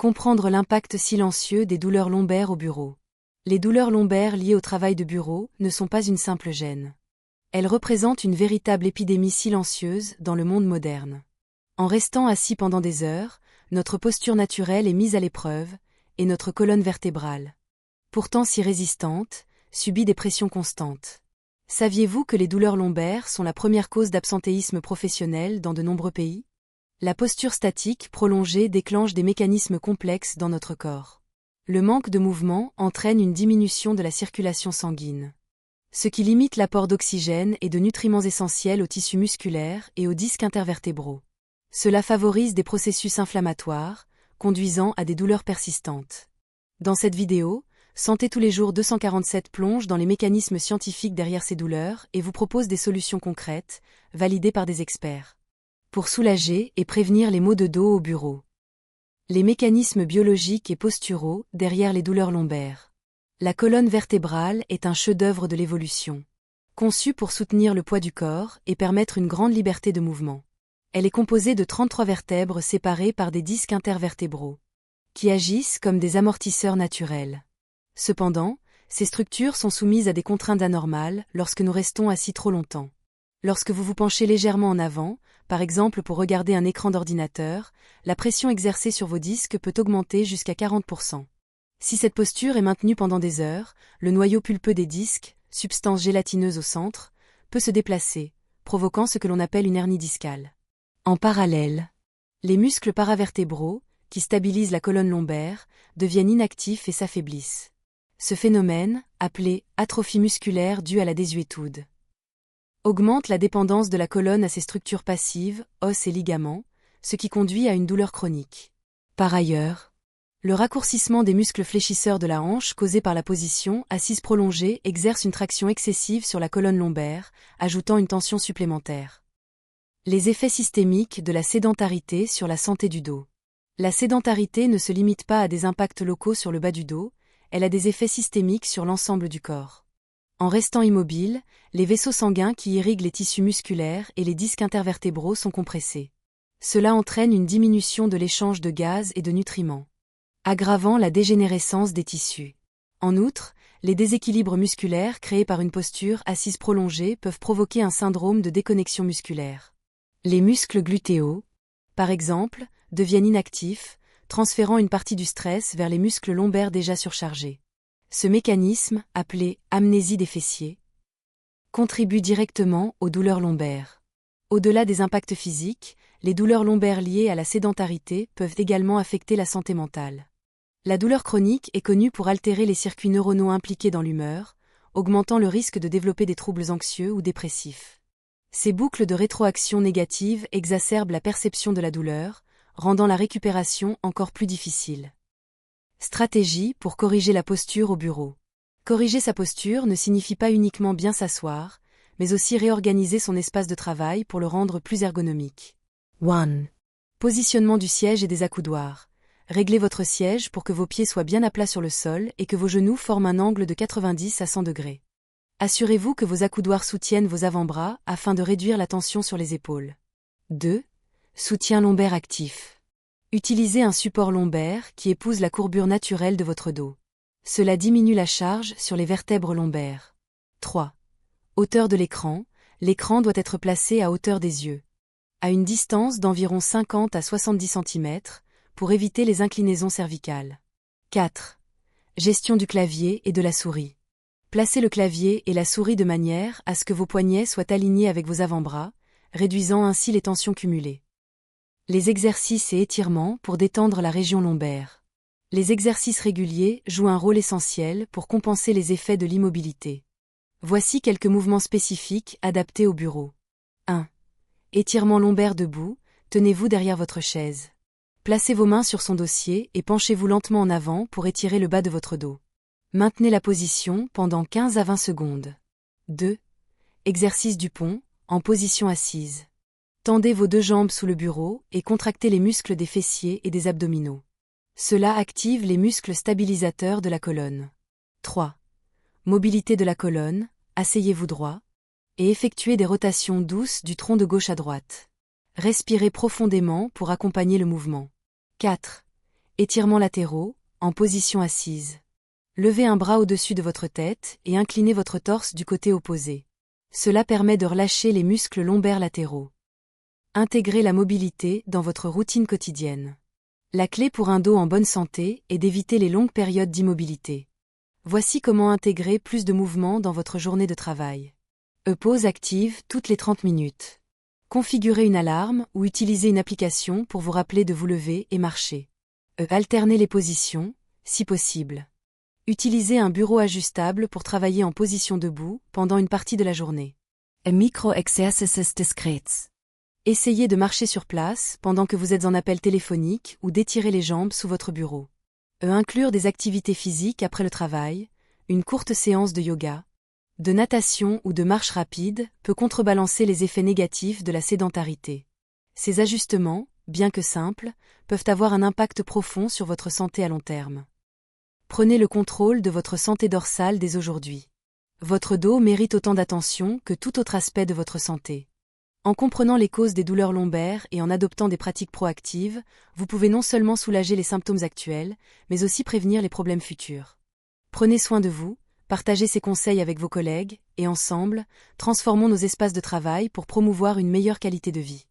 Comprendre l'impact silencieux des douleurs lombaires au bureau. Les douleurs lombaires liées au travail de bureau ne sont pas une simple gêne. Elles représentent une véritable épidémie silencieuse dans le monde moderne. En restant assis pendant des heures, notre posture naturelle est mise à l'épreuve, et notre colonne vertébrale, pourtant si résistante, subit des pressions constantes. Saviez-vous que les douleurs lombaires sont la première cause d'absentéisme professionnel dans de nombreux pays ? La posture statique prolongée déclenche des mécanismes complexes dans notre corps. Le manque de mouvement entraîne une diminution de la circulation sanguine, ce qui limite l'apport d'oxygène et de nutriments essentiels aux tissus musculaires et aux disques intervertébraux. Cela favorise des processus inflammatoires, conduisant à des douleurs persistantes. Dans cette vidéo, Santé tous les jours 247 plonge dans les mécanismes scientifiques derrière ces douleurs et vous propose des solutions concrètes, validées par des experts, pour soulager et prévenir les maux de dos au bureau. Les mécanismes biologiques et posturaux derrière les douleurs lombaires. La colonne vertébrale est un chef-d'œuvre de l'évolution, conçue pour soutenir le poids du corps et permettre une grande liberté de mouvement. Elle est composée de 33 vertèbres séparées par des disques intervertébraux, qui agissent comme des amortisseurs naturels. Cependant, ces structures sont soumises à des contraintes anormales lorsque nous restons assis trop longtemps. Lorsque vous vous penchez légèrement en avant, par exemple pour regarder un écran d'ordinateur, la pression exercée sur vos disques peut augmenter jusqu'à 40%. Si cette posture est maintenue pendant des heures, le noyau pulpeux des disques, substance gélatineuse au centre, peut se déplacer, provoquant ce que l'on appelle une hernie discale. En parallèle, les muscles paravertébraux, qui stabilisent la colonne lombaire, deviennent inactifs et s'affaiblissent. Ce phénomène, appelé atrophie musculaire due à la désuétude, augmente la dépendance de la colonne à ses structures passives, os et ligaments, ce qui conduit à une douleur chronique. Par ailleurs, le raccourcissement des muscles fléchisseurs de la hanche causé par la position assise prolongée exerce une traction excessive sur la colonne lombaire, ajoutant une tension supplémentaire. Les effets systémiques de la sédentarité sur la santé du dos. La sédentarité ne se limite pas à des impacts locaux sur le bas du dos, elle a des effets systémiques sur l'ensemble du corps. En restant immobile, les vaisseaux sanguins qui irriguent les tissus musculaires et les disques intervertébraux sont compressés. Cela entraîne une diminution de l'échange de gaz et de nutriments, aggravant la dégénérescence des tissus. En outre, les déséquilibres musculaires créés par une posture assise prolongée peuvent provoquer un syndrome de déconnexion musculaire. Les muscles glutéaux, par exemple, deviennent inactifs, transférant une partie du stress vers les muscles lombaires déjà surchargés. Ce mécanisme, appelé amnésie des fessiers, contribue directement aux douleurs lombaires. Au-delà des impacts physiques, les douleurs lombaires liées à la sédentarité peuvent également affecter la santé mentale. La douleur chronique est connue pour altérer les circuits neuronaux impliqués dans l'humeur, augmentant le risque de développer des troubles anxieux ou dépressifs. Ces boucles de rétroaction négative exacerbent la perception de la douleur, rendant la récupération encore plus difficile. Stratégie pour corriger la posture au bureau. Corriger sa posture ne signifie pas uniquement bien s'asseoir, mais aussi réorganiser son espace de travail pour le rendre plus ergonomique. 1. Positionnement du siège et des accoudoirs. Réglez votre siège pour que vos pieds soient bien à plat sur le sol et que vos genoux forment un angle de 90 à 100 degrés. Assurez-vous que vos accoudoirs soutiennent vos avant-bras afin de réduire la tension sur les épaules. 2. Soutien lombaire actif. Utilisez un support lombaire qui épouse la courbure naturelle de votre dos. Cela diminue la charge sur les vertèbres lombaires. 3. Hauteur de l'écran. L'écran doit être placé à hauteur des yeux, à une distance d'environ 50 à 70 cm, pour éviter les inclinaisons cervicales. 4. Gestion du clavier et de la souris. Placez le clavier et la souris de manière à ce que vos poignets soient alignés avec vos avant-bras, réduisant ainsi les tensions cumulées. Les exercices et étirements pour détendre la région lombaire. Les exercices réguliers jouent un rôle essentiel pour compenser les effets de l'immobilité. Voici quelques mouvements spécifiques adaptés au bureau. 1. Étirement lombaire debout, tenez-vous derrière votre chaise. Placez vos mains sur son dossier et penchez-vous lentement en avant pour étirer le bas de votre dos. Maintenez la position pendant 15 à 20 secondes. 2. Exercice du pont, en position assise. Tendez vos deux jambes sous le bureau et contractez les muscles des fessiers et des abdominaux. Cela active les muscles stabilisateurs de la colonne. 3. Mobilité de la colonne, asseyez-vous droit, et effectuez des rotations douces du tronc de gauche à droite. Respirez profondément pour accompagner le mouvement. 4. Étirements latéraux, en position assise. Levez un bras au-dessus de votre tête et inclinez votre torse du côté opposé. Cela permet de relâcher les muscles lombaires latéraux. Intégrez la mobilité dans votre routine quotidienne. La clé pour un dos en bonne santé est d'éviter les longues périodes d'immobilité. Voici comment intégrer plus de mouvement dans votre journée de travail. Pause active toutes les 30 minutes. Configurez une alarme ou utilisez une application pour vous rappeler de vous lever et marcher. Alternez les positions, si possible. Utilisez un bureau ajustable pour travailler en position debout pendant une partie de la journée. Micro-exercices discrets. Essayez de marcher sur place pendant que vous êtes en appel téléphonique ou d'étirer les jambes sous votre bureau. Inclure des activités physiques après le travail, une courte séance de yoga, de natation ou de marche rapide peut contrebalancer les effets négatifs de la sédentarité. Ces ajustements, bien que simples, peuvent avoir un impact profond sur votre santé à long terme. Prenez le contrôle de votre santé dorsale dès aujourd'hui. Votre dos mérite autant d'attention que tout autre aspect de votre santé. En comprenant les causes des douleurs lombaires et en adoptant des pratiques proactives, vous pouvez non seulement soulager les symptômes actuels, mais aussi prévenir les problèmes futurs. Prenez soin de vous, partagez ces conseils avec vos collègues, et ensemble, transformons nos espaces de travail pour promouvoir une meilleure qualité de vie.